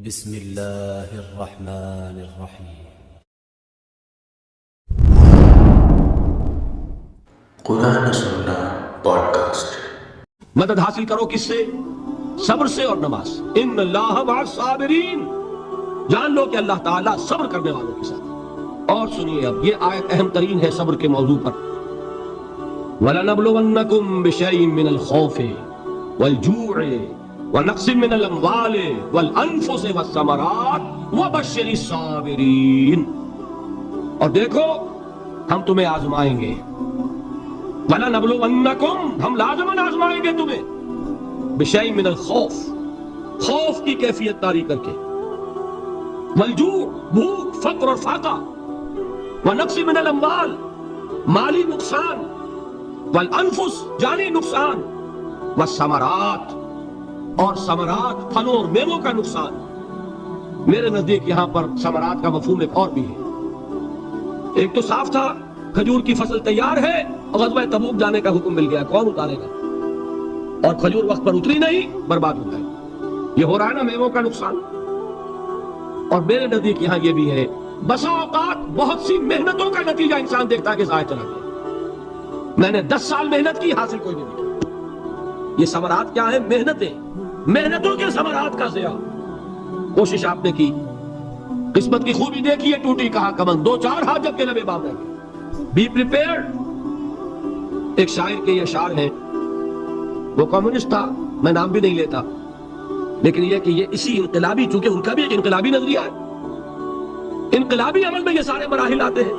بسم اللہ الرحمن الرحیم۔ قرآن سننا پوڈ کاسٹ۔ مدد حاصل کرو کس سے؟ صبر سے اور نماز سے۔ ان اللہ مع الصابرین، جان لو کہ اللہ تعالیٰ صبر کرنے والوں کے ساتھ۔ اور سنیے اب یہ آیت اہم ترین ہے صبر کے موضوع پر۔ وَلَنَبْلُوَنَّكُمْ بِشَيْءٍ مِّنَ الْخَوْفِ وَالْجُوعِ وَنَقْصٍ مِّنَ الْأَمْوَالِ وَالْأَنفُسِ وَالثَّمَرَاتِ وَبَشِّرِ الصَّابِرِينَ۔ اور دیکھو ہم تمہیں آزمائیں گے۔ وَلَنَبْلُوَنَّكُمْ، ہم لازماً آزمائیں گے تمہیں۔ بِشَيْءٍ مِّنَ الْخَوْفِ، خوف کی کیفیت طاری کر کے، والجوع، بھوک، فقر اور فاقہ، ونقص من الاموال، مالی نقصان، والانفس، جانی نقصان، والثمرات، اور ثمرات، پھلوں اور میووں کا نقصان۔ میرے نزدیک یہاں پر ثمرات کا مفہوم ایک اور بھی ہے۔ ایک تو صاف تھا کھجور کی فصل تیار ہے، غزوہ تبوک جانے کا حکم مل گیا، کون اتارے گا؟ اور کھجور وقت پر اتری نہیں، برباد ہو گئے۔ یہ ہو رہا ہے نا میووں کا نقصان۔ اور میرے نزدیک یہاں یہ بھی ہے، بسا اوقات بہت سی محنتوں کا نتیجہ انسان دیکھتا ہے کہ ضائع چلا گیا۔ میں نے 10 سال محنت کی، حاصل کوئی نہیں کیا۔ یہ ثمرات کیا ہیں؟ محنتیں، محنتوں کے ثمرات کا ضیاع۔ کوشش آپ نے کی، قسمت کی خوبی دیکھی ہے، ٹوٹی کہاں کمن، 2-4 حاجت کے لبے بام رہ گئے۔ Be prepared. ایک شاعر کے یہ اشعار ہیں، وہ کمیونسٹ تھا، میں نام بھی نہیں لیتا، لیکن یہ کہ یہ اسی انقلابی، چونکہ ان کا بھی ایک انقلابی نظریہ ہے، انقلابی عمل میں یہ سارے مراحل آتے ہیں۔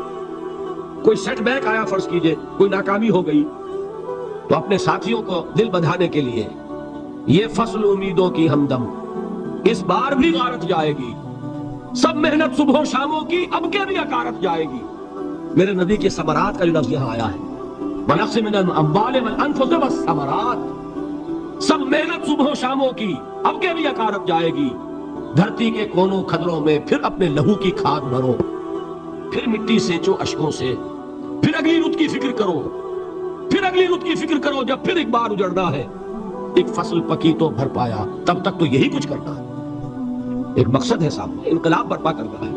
کوئی سیٹ بیک آیا، فرض کیجئے کوئی ناکامی ہو گئی، تو اپنے ساتھیوں کو دل بندھانے کے لیے یہ فصل امیدوں کی ہمدم اس بار بھی غارت جائے گی، سب محنت صبح و شاموں کی اب کے بھی اکارت جائے گی۔ میرے نزدیک یہ ثمرات کا جو لفظ یہاں آیا ہے، وَنَقْصٍ مِّنَ الْأَمْوَالِ وَالْأَنفُسِ وَالثَّمَرَاتِ، سب محنت صبح و شاموں کی اب کے بھی اکارت جائے گی۔ دھرتی کے کونوں کھدروں میں پھر اپنے لہو کی کھاد بھرو، پھر مٹی سینچو اشکوں سے، پھر اگلی رت کی فکر کرو، پھر اگلی رت کی فکر کرو، جب پھر ایک بار اجڑنا ہے۔ ایک فصل پکی تو بھر پایا، تب تک تو یہی کچھ کرنا ہے۔ ایک مقصد ہے سامنے، انقلاب برپا کرنا ہے۔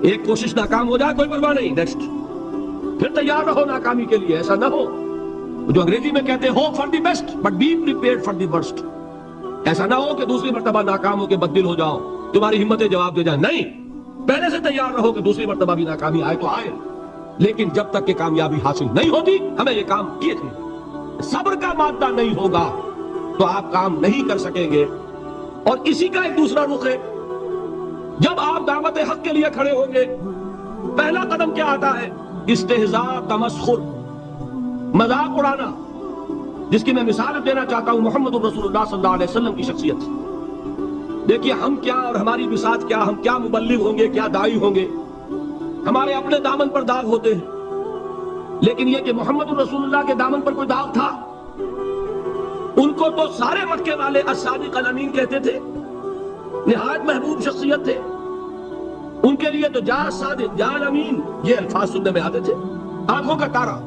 ایک کوشش ناکام ہو جائے کوئی پرواہ نہیں، نیکسٹ، پھر تیار رہو ناکامی کے لیے۔ ایسا نہ ہو جو انگریزی میں کہتے ہیں hope for the best but be prepared for the worst. ایسا نہ ہو کہ دوسری مرتبہ ناکام ہو کے بددل ہو جاؤ، تمہاری ہمتیں جواب دے جائیں۔ نہیں، پہلے سے تیار رہو کہ دوسری مرتبہ بھی ناکامی آئے تو آئے، لیکن جب تک کہ کامیابی حاصل نہیں ہوتی ہمیں یہ کام کیے تھے۔ صبر کا مادہ نہیں ہوگا تو آپ کام نہیں کر سکیں گے۔ اور اسی کا ایک دوسرا رخ ہے، جب آپ دعوت حق کے لیے کھڑے ہوں گے، پہلا قدم کیا آتا ہے؟ استہزاء، تمسخر، مذاق اڑانا، جس کی میں مثال دینا چاہتا ہوں محمد رسول اللہ صلی اللہ علیہ وسلم کی شخصیت۔ دیکھیے ہم کیا اور ہماری بساط کیا، ہم کیا مبلغ ہوں گے، کیا داعی ہوں گے، ہمارے اپنے دامن پر داغ ہوتے ہیں، لیکن یہ کہ محمد رسول اللہ کے دامن پر کوئی داغ تھا؟ ان کو تو سارے مکے والے الصادق الامین کہتے تھے، نہایت محبوب شخصیت تھے۔ ان کے لیے تو جا صادق، جا امین، یہ الفاظ سننے میں آتے تھے، آنکھوں کا تارا۔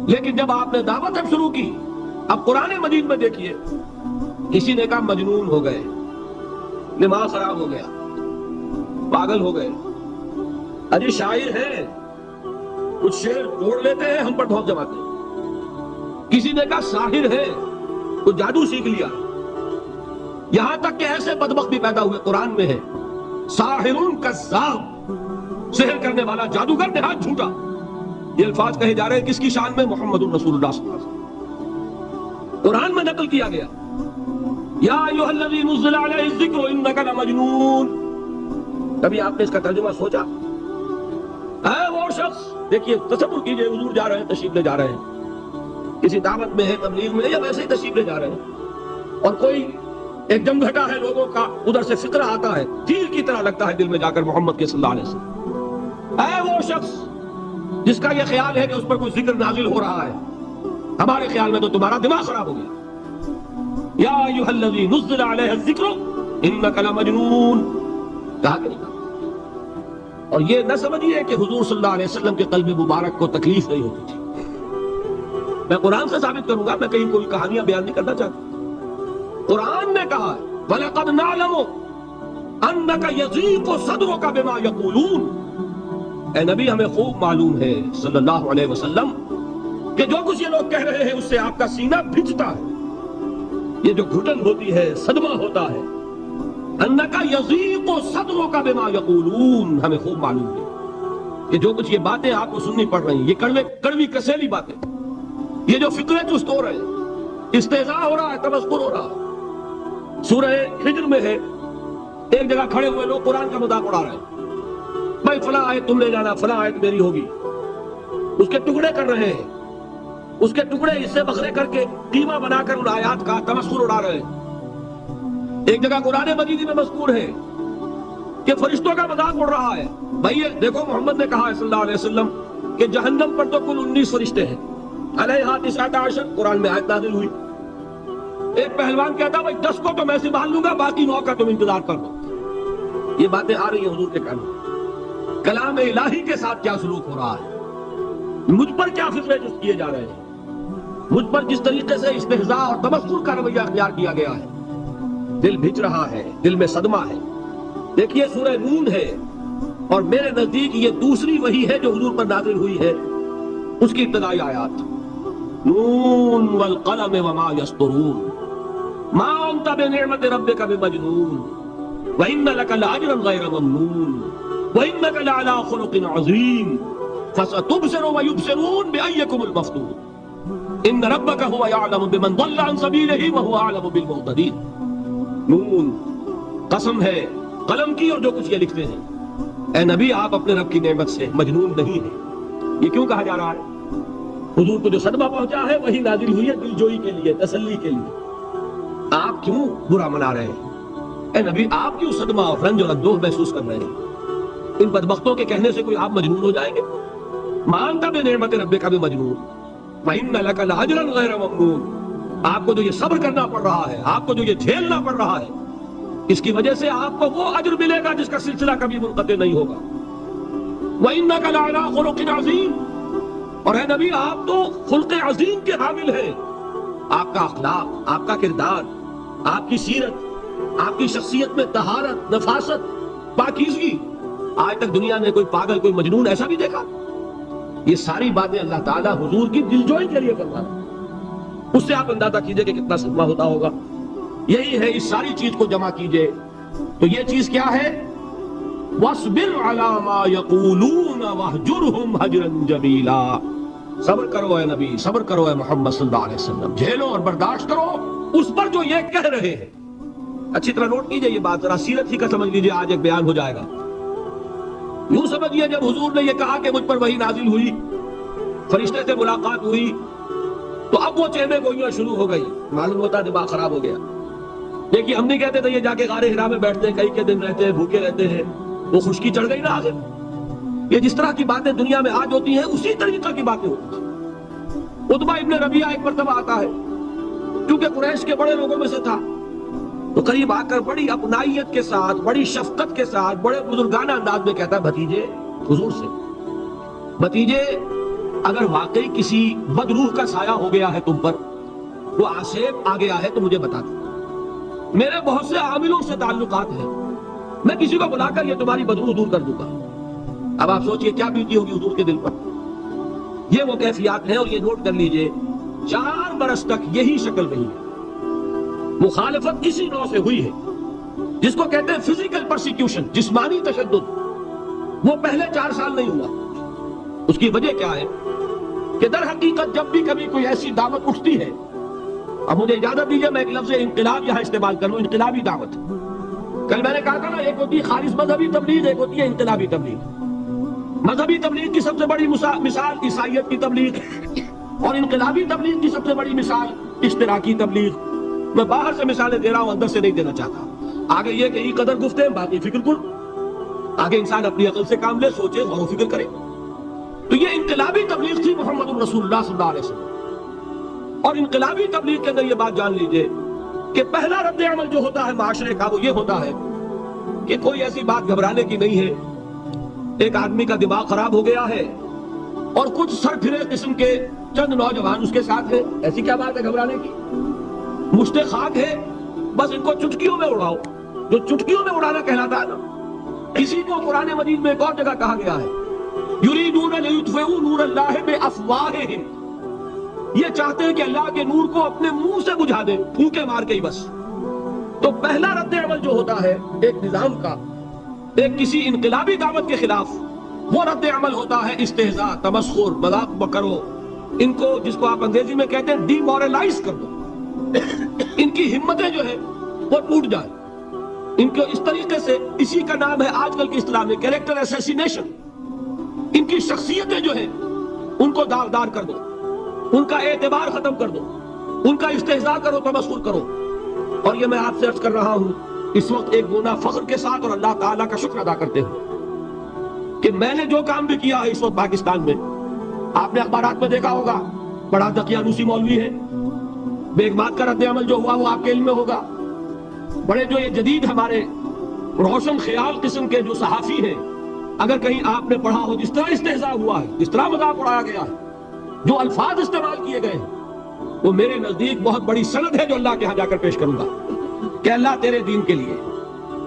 لیکن جب آپ نے دعوت اب شروع کی، اب قرآن مجید میں دیکھیے، کسی نے کہا مجنون ہو گئے، دماغ خراب ہو گیا، پاگل ہو گئے، ارے شاعر ہیں، کچھ شعر جوڑ لیتے ہیں، ہم پر ڈھوک جماتے ہیں۔ کسی نے کہا ساحر ہے، کچھ جادو سیکھ لیا۔ یہاں تک کہ ایسے بدبخت بھی پیدا ہوئے، قرآن میں ہے ساحر کذاب، سحر کرنے والا جادوگر نہایت جھوٹا۔ یہ الفاظ کہے جا رہے ہیں کس کی شان میں؟ محمد رسول اللہ صلی اللہ علیہ وسلم۔ قرآن میں نقل کیا گیا، یا ایھا الذی نزل علیہ الذکر انک لمجنون۔ کبھی آپ نے اس کا ترجمہ سوچا؟ اے وہ شخص، دیکھیے تصور کیجئے، حضور جا رہے ہیں، تشریف لے جا رہے ہیں، کسی دعوت میں ہے، تبلیغ میں ہے، یا ویسے ہی تشریف لے جا رہے ہیں، اور کوئی ایک جمگھٹا ہے لوگوں کا، ادھر سے فکرہ آتا ہے، تیر کی طرح لگتا ہے دل میں جا کر محمد کے صلی اللہ علیہ وسلم۔ اے وہ شخص جس کا یہ خیال ہے کہ اس پر کوئی ذکر نازل ہو رہا ہے، ہمارے خیال میں تو تمہارا دماغ خراب ہو گیا۔ یا ایھا الذی نزل علیہ الذکر انک لمجنون، کہا کہ نہیں کہا؟ اور یہ نہ سمجھیے کہ حضور صلی اللہ علیہ وسلم کے قلب مبارک کو تکلیف نہیں ہوتی تھی۔ میں قرآن سے ثابت کروں گا، میں کہیں کوئی کہانیاں بیان نہیں کرنا چاہتا۔ قرآن نے کہا ہے وَلَقَدْ نَعْلَمُ انک یضیق صدرک بما یقولون، اے نبی ہمیں خوب معلوم ہے صلی اللہ علیہ وسلم کہ جو کچھ یہ لوگ کہہ رہے ہیں اس سے آپ کا سینہ بھجتا ہے، یہ جو گھٹن ہوتی ہے، صدمہ ہوتا ہے. انک یضیق صدرک بما یقولون، ہمیں خوب معلوم ہے کہ جو کچھ یہ باتیں آپ کو سننی پڑ رہی ہیں، یہ کڑوی کسیلی باتیں، یہ جو فکرے چست ہو رہے ہیں، استہزاء ہو رہا ہے، تمسخر ہو رہا ہے. سورہ ہجر میں ہے، ایک جگہ کھڑے ہوئے لوگ قرآن کا مذاق اڑا رہے ہیں، بھائی فلاں آیت تم لے جانا، فلاں آیت میری ہوگی، اس کے ٹکڑے کر رہے ہیں، اس کے ٹکڑے حصے بکھرے کر کے قیمہ بنا کر ان آیات کا تمسخر اڑا رہے ہیں. ایک جگہ قرآن مجید میں مذکور ہے کہ فرشتوں کا مذاق اڑ رہا ہے. بھائی دیکھو محمد نے کہا ہے صلی اللہ علیہ وسلم کہ جہنم پر تو کل 19 فرشتے ہیں، علیہا 19 قرآن میں آیت نازل ہوئی. ایک پہلوان کہتا بھائی 10 کو تو میں سنبھال لوں گا، باقی 9 کا تم انتظار کر دو. یہ باتیں آ رہی ہیں حضور کے کان میں. کلام الہی کے ساتھ کیا سلوک ہو رہا ہے، مجھ پر کیا فکرے جست کیے جا رہے ہیں، مجھ پر جس طریقے سے استہزاء اور تمسخر کا رویہ اختیار کیا گیا ہے، دل بھج رہا ہے، دل میں صدمہ ہے. دیکھیے سورہ نون ہے، اور میرے نزدیک یہ دوسری وحی ہے جو حضور پر نازل ہوئی ہے، اس کی ابتدائی آیات. نون والقلم وما یسطرون ما انت بنعمت ربک بمجنون وان لک لاجرا غیر ممنون وانک لعلی خلق عظیم فستبصر ویبصرون بأیکم المفتون ان ربک هو یعلم بمن ضل عن سبیلہ وهو اعلم بالمہتدین. نون قسم ہے قلم کی اور جو کچھ یہ لکھتے ہیں. اے نبی آپ اپنے رب کی نعمت سے مجنون نہیں ہیں. یہ کیوں کہا جا رہا ہے؟ حضور کو جو صدمہ پہنچا ہے وہی نازل ہوئی ہے دل جوئی کے لیے، تسلی کے لیے. آپ کیوں برا منا رہے ہیں؟ اے نبی آپ کیوں صدمہ اور رنج اور اندوہ محسوس کر رہے ہیں؟ ان بدبختوں کے کہنے سے کوئی آپ مجنون ہو جائیں گے؟ مانتا بے نعمت ربک بمجنون وَإِنَّ لَكَ لَأَجْرًا غَيْرَ مَمْنُونٍ. آپ کو جو یہ صبر کرنا پڑ رہا ہے، آپ کو جو یہ جھیلنا پڑ رہا ہے، اس کی وجہ سے آپ کو وہ اجر ملے گا جس کا سلسلہ کبھی منقطع نہیں ہوگا. وَإِنَّكَ لَعَلَىٰ خُلُقٍ عَظِيمٍ. اور اے نبی آپ تو خلق عظیم کے حامل ہیں. آپ کا اخلاق، آپ کا کردار، آپ کی سیرت، آپ کی شخصیت میں طہارت، نفاست، پاکیزگی، آج تک دنیا میں کوئی پاگل، کوئی مجنون ایسا بھی دیکھا؟ یہ ساری باتیں اللہ تعالیٰ حضور کی دلجوئی کے لیے فرما رہا ہے. اس سے آپ اندازہ کیجئے کہ کتنا صدمہ ہوتا ہوگا. یہی ہے، اس ساری چیز کو جمع کیجئے تو یہ چیز کیا ہے؟ وَاصْبِرْ عَلَىٰ مَا يَقُولُونَ وَاهْجُرْهُمْ هَجْرًا جَمِيلًا. صبر کرو اے نبی، صبر کرو اے محمد صلی اللہ علیہ وسلم، جھیلو اور برداشت کرو اس پر جو یہ کہہ رہے ہیں. اچھی طرح نوٹ کیجئے یہ بات، ذرا سیرت ہی کا سمجھ لیجئے، آج ایک بیان ہو جائے گا. یوں سمجھیے جب حضور نے یہ کہا کہ مجھ پر وحی نازل ہوئی، فرشتے سے ملاقات ہوئی، تو اب وہ چہمے گوئیاں شروع ہو گئی. معلوم ہوتا دماغ خراب ہو گیا. دیکھیے ہم نہیں کہتے تھے یہ جا کے غار حرا میں بیٹھتے ہیں، کئی کے دن رہتے ہیں، بھوکے رہتے ہیں، وہ خشکی چڑھ گئی نا آگے. یہ جس طرح کی باتیں دنیا میں آج ہوتی ہیں اسی طریقہ کی باتیں ہوتی ہیں. عتبہ ابن ربیعہ ایک مرتبہ آتا ہے، کیونکہ قریش کے بڑے لوگوں میں سے تھا، تو قریب آ کر بڑی اپنائیت کے ساتھ، بڑی شفقت کے ساتھ، بڑے بزرگانہ انداز میں کہتا ہے بھتیجے حضور سے، بھتیجے اگر واقعی کسی بدروح کا سایہ ہو گیا ہے تم پر، وہ آسیب آ گیا ہے تو مجھے بتا دو. میرے بہت سے عاملوں سے تعلقات ہیں، میں کسی کو بلا کر یہ تمہاری بدروح دور کر دوں گا. اب آپ سوچئے کیا بیتی ہوگی حضور کے دل پر. یہ وہ کیفیات ہیں، اور یہ نوٹ کر لیجئے 4 برس تک یہی شکل رہی ہے. مخالفت کسی نوع سے ہوئی ہے جس کو کہتے ہیں فزیکل پرسیکیوشن، جسمانی تشدد، وہ پہلے 4 سال نہیں ہوا. اس کی وجہ کیا ہے کہ در حقیقت جب بھی کبھی کوئی ایسی دعوت اٹھتی ہے، اب مجھے اجازت دیجیے میں ایک لفظ انقلاب یہاں استعمال کروں، انقلابی دعوت. کل میں نے کہا تھا نا، ایک ہوتی ہے خالص مذہبی تبلیغ، ایک ہوتی ہے انقلابی تبلیغ. مذہبی تبلیغ کی سب سے بڑی مثال عیسائیت کی تبلیغ، اور انقلابی تبلیغ کی سب سے بڑی مثال اشتراکی تبلیغ. میں باہر سے مثالیں دے رہا ہوں، اندر سے نہیں دینا چاہتا. آگے یہ کہ یہ قدر گفتے ہیں، باقی فکر کن. آگے انسان اپنی عقل سے کام لے، سوچے، غور و فکر کرے. تو یہ انقلابی تبلیغ تھی محمد رسول اللہ صلی اللہ علیہ وسلم. اور انقلابی تبلیغ کے اندر یہ بات جان لیجئے کہ پہلا رد عمل جو ہوتا ہے معاشرے کا وہ یہ ہوتا ہے کہ کوئی ایسی بات گھبرانے کی نہیں ہے. ایک آدمی کا دماغ خراب ہو گیا ہے اور کچھ سر پھرے قسم کے چند نوجوان اس کے ساتھ ہیں، ایسی کیا بات ہے گھبرانے کی؟ مشت خاک ہے، بس ان کو چٹکیوں میں اڑاؤ. جو چٹکیوں میں اڑانا کہلاتا ہے نا، اسی کو قرآن مجید میں ایک اور جگہ کہا گیا ہے، یریدون لیطفئوا نور اللہ بافواہہم، یہ چاہتے ہیں کہ اللہ کے نور کو اپنے منہ سے بجھا دیں، پھونکے مار کے ہی بس۔ تو پہلا رد عمل جو ہوتا ہے ایک نظام کا، ایک کسی انقلابی دعوت کے خلاف، وہ رد عمل ہوتا ہے استہزاء، تمسخر، مذاق کرو، ان کو جس کو آپ انگریزی میں کہتے ہیں ڈی مورلائز کر دو، ان کی ہمتیں جو ہیں وہ ٹوٹ جائیں، ان کو اس طریقے سے، اسی کا نام ہے آج کل کی اصطلاح میں کیریکٹر اسیسینیشن، ان کی شخصیتیں جو ہیں ان کو داغدار کر دو، ان کا اعتبار ختم کر دو، ان کا استہزاء کرو، تمسخر کرو۔ اور یہ میں آپ سے عرض کر رہا ہوں اس وقت ایک گنا فخر کے ساتھ اور اللہ تعالیٰ کا شکر ادا کرتے ہوئے کہ میں نے جو کام بھی کیا ہے اس وقت پاکستان میں، آپ نے اخبارات میں دیکھا ہوگا، بڑا دقیانوسی مولوی ہے، بیگمات کا رد عمل جو ہوا وہ آپ کے علم میں ہوگا، بڑے جو یہ جدید ہمارے روشن خیال قسم کے جو صحافی ہیں، اگر کہیں آپ نے پڑھا ہو جس طرح استہزاء ہوا ہے، جس طرح مذاق اڑایا گیا ہے، جو الفاظ استعمال کیے گئے ہیں، وہ میرے نزدیک بہت بڑی سند ہے جو اللہ کے ہاں جا کر پیش کروں گا کہ اللہ تیرے دین کے لیے،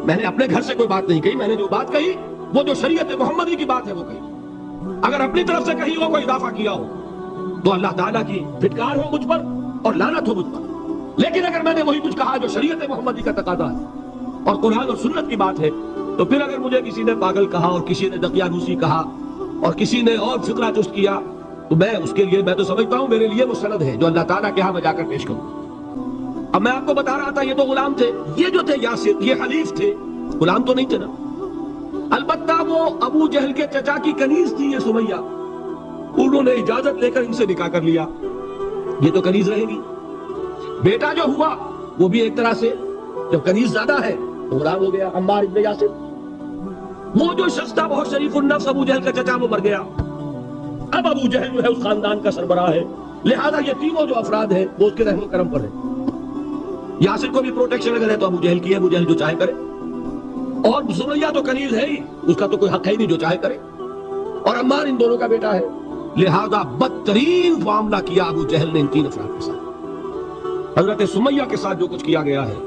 میں نے اپنے گھر سے کوئی بات نہیں کہی، میں نے جو بات کہی وہ جو شریعت محمدی کی بات ہے وہ کہی، اگر اپنی طرف سے کہیں ہو کوئی اضافہ کیا ہو تو اللہ تعالیٰ کی پھٹکار ہو مجھ پر اور لعنت ہو مجھ پر، لیکن اگر میں نے وہی کچھ کہا جو شریعت محمدی کا تقاضا ہے اور قرآن اور سنت کی بات ہے، تو پھر اگر مجھے کسی نے پاگل کہا اور کسی نے دقیانوسی کہا اور کسی نے اور فقرہ چست کیا تو میں اس کے لیے، میں تو سمجھتا ہوں میرے لیے وہ سند ہے جو اللہ تعالیٰ کے ہاں میں جا کر پیش کروں۔ اب میں آپ کو بتا رہا تھا یہ تو غلام تھے، یہ جو تھے یاسر، یہ حلیف تھے، غلام تو نہیں تھے نا، البتہ وہ ابو جہل کے چچا کی کنیز تھی یہ سمیہ، انہوں نے اجازت لے کر ان سے نکاح کر لیا، یہ تو کنیز رہے گی۔ بیٹا جو ہوا وہ بھی ایک طرح سے جب کنیز زیادہ ہے تو غلام ہو گیا، عمار ابن یاسر۔ وہ جو شخص تھا بہت شریف النفس ابو جہل کا چچا، وہ مر گیا، اب ابو جہل جو ہے اس خاندان کا سربراہ ہے، لہذا یہ تینوں جو افراد ہیں وہ اس کے رحم و کرم پر ہیں۔ یاسر کو بھی پروٹیکشن اگر ہے تو ابو جہل کی ہے، ابو جہل جو چاہے کرے، اور سمیہ تو کنیز ہے ہی، اس کا تو کوئی حق ہے ہی نہیں، جو چاہے کرے، اور عمار ان دونوں کا بیٹا ہے، لہذا بدترین معاملہ کیا ابو جہل نے ان تین افراد کے ساتھ۔ حضرت سمیہ کے ساتھ جو کچھ کیا گیا ہے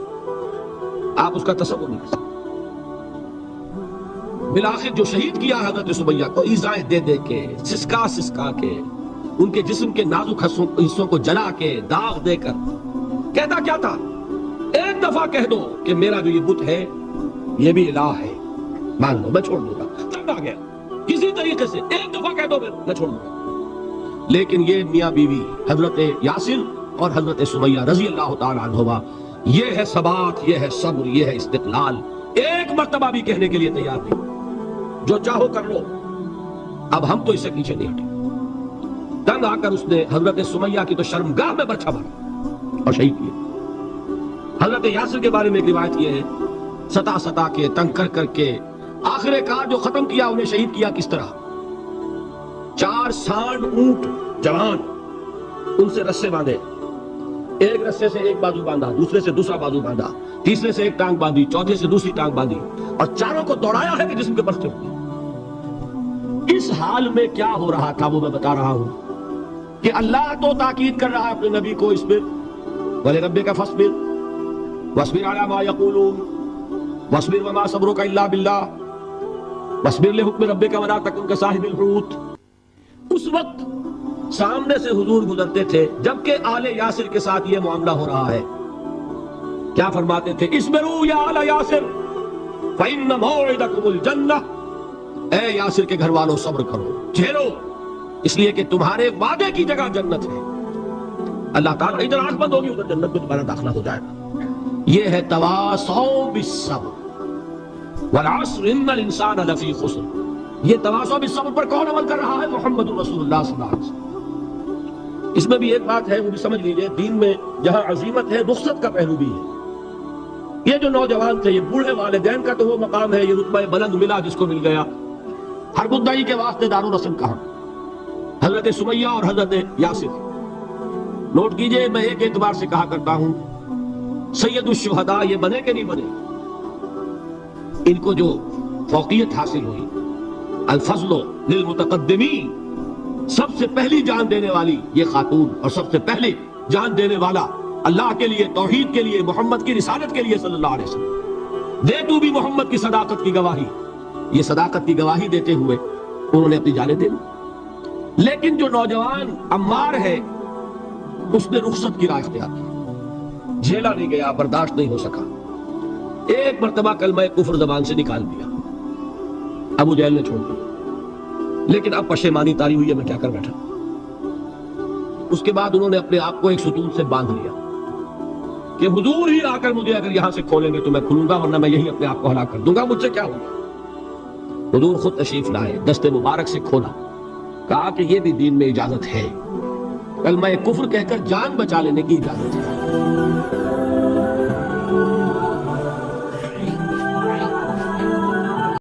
آپ اس کا تصور نہیں کر سکتے۔ بالآخر جو شہید کیا حضرت سمیہ کو ایذائیں دے دے کے، سسکا سسکا کے، ان کے جسم کے نازک حصوں کو جلا کے، داغ دے کر، کہتا کیا تھا؟ ایک دفعہ کہہ دو کہ میرا جو یہ بت ہے یہ بھی الہ ہے، مان لو میں چھوڑ دوں گا، تنگ آ گیا، کسی طریقے سے ایک دفعہ کہہ دو میں چھوڑ دوں گا۔ لیکن یہ میاں بیوی حضرت یاسر اور حضرت سمیہ رضی اللہ تعالیٰ عنہما، یہ ہے ثبات، یہ ہے صبر، یہ ہے استقلال، ایک مرتبہ بھی کہنے کے لیے تیار نہیں، جو چاہو کر لو، اب ہم تو اس سے پیچھے نہیں ہٹے۔ تنگ آ کر اس نے حضرت سمیہ کی تو شرمگاہ میں برچھا مارا اور شہید کیا۔ حضرت یاسر کے بارے میں ایک روایت یہ ہے، ستا ستا کے، تنگ کر کر کے، آخر کار جو ختم کیا انہیں شہید کیا کس طرح؟ 4 سانڈ اونٹ جوان، ان سے رسے باندھے، ایک رسے سے ایک بازو باندھا، دوسرے سے دوسرا بازو باندھا، تیسرے سے ایک ٹانگ باندھی، چوتھے سے دوسری ٹانگ باندھی، اور چاروں کو دوڑایا ہے کہ جسم کے پرستے ہوئے۔ اس حال میں کیا ہو رہا تھا وہ میں بتا رہا ہوں کہ اللہ تو تاکید کر رہا ہے اپنے نبی کو، اصبر وَلِرَبِّكَ فَاصْبِرْ وَاصْبِرْ عَلَىٰ مَا يَقُولُونَ وَاصْبِرْ وَمَا صَبْرُكَ إِلَّا بِاللَّهِ وَاصْبِرْ لِحُكْمِ رَبِّكَ وَلَا تَكُنْ كَصَاحِبِ الْحُوتِ۔ اس وقت سامنے سے حضور گزرتے تھے جبکہ آل یاسر کے ساتھ یہ معاملہ ہو رہا ہے، کیا فرماتے تھے؟ اصبروا یا آل یاسر فإن موعدکم الجنہ، اے یاسر کے گھر والوں صبر کرو، جھیلو، اس لیے کہ تمہارے وعدے کی جگہ جنت ہے۔ اللہ تعالیٰ ادھر آنکھ بند ہوگی ادھر جنت میں تمہارا داخلہ ہو جائے گا۔ یہ ہے تواصوا بالصبر والعصر ان الانسان لفی خسر۔ یہ تواصوا بالصبر پر کون عمل کر رہا ہے؟ محمد رسول اللہ صلی اللہ علیہ وسلم۔ اس میں بھی ایک بات ہے وہ بھی سمجھ لیجئے، دین میں جہاں عظیمت ہے رخصت کا پہلو بھی ہے۔ یہ جو نوجوان تھے، یہ بوڑھے والدین کا تو وہ مقام ہے، یہ رتبہ بلند ملا جس کو مل گیا، ہر مدعی کے واسطے دار الرسم کہا، حضرت سمیہ اور حضرت یاسر۔ نوٹ کیجئے، میں ایک اعتبار سے کہا کرتا ہوں سید الشہداء یہ بنے کہ نہیں بنے، ان کو جو فوقیت حاصل ہوئی، الفضل للمتقدمین، سب سے پہلی جان دینے والی یہ خاتون اور سب سے پہلے جان دینے والا اللہ کے لیے، توحید کے لیے، محمد کی رسالت کے لیے صلی اللہ علیہ وسلم، دے تو بھی محمد کی صداقت کی گواہی. یہ صداقت کی گواہی دیتے ہوئے انہوں نے اپنی جانیں دے دی. لیکن جو نوجوان عمار ہے اس نے رخصت کی راہ اختیار کی. جھیلا نہیں گیا, برداشت نہیں ہو سکا. ایک مرتبہ کلمہ کفر زبان سے نکال دیا, ابو جہل نے چھوڑ دیا. لیکن اب پشیمانی تاری ہوئی ہے, میں کیا کر بیٹھا. اس کے بعد انہوں نے اپنے آپ کو ایک ستون سے باندھ لیا کہ حضور ہی آ کر مجھے اگر یہاں سے کھولیں گے تو میں کھلوں گا, ورنہ میں یہی اپنے آپ کو ہلاک کر دوں گا, مجھ سے کیا ہوگا. حضور خود تشریف لائے, دست مبارک سے کھولا, کہا کہ یہ بھی دین میں اجازت ہے, کلمہ کفر کہہ کر جان بچا لینے کی اجازت ہے.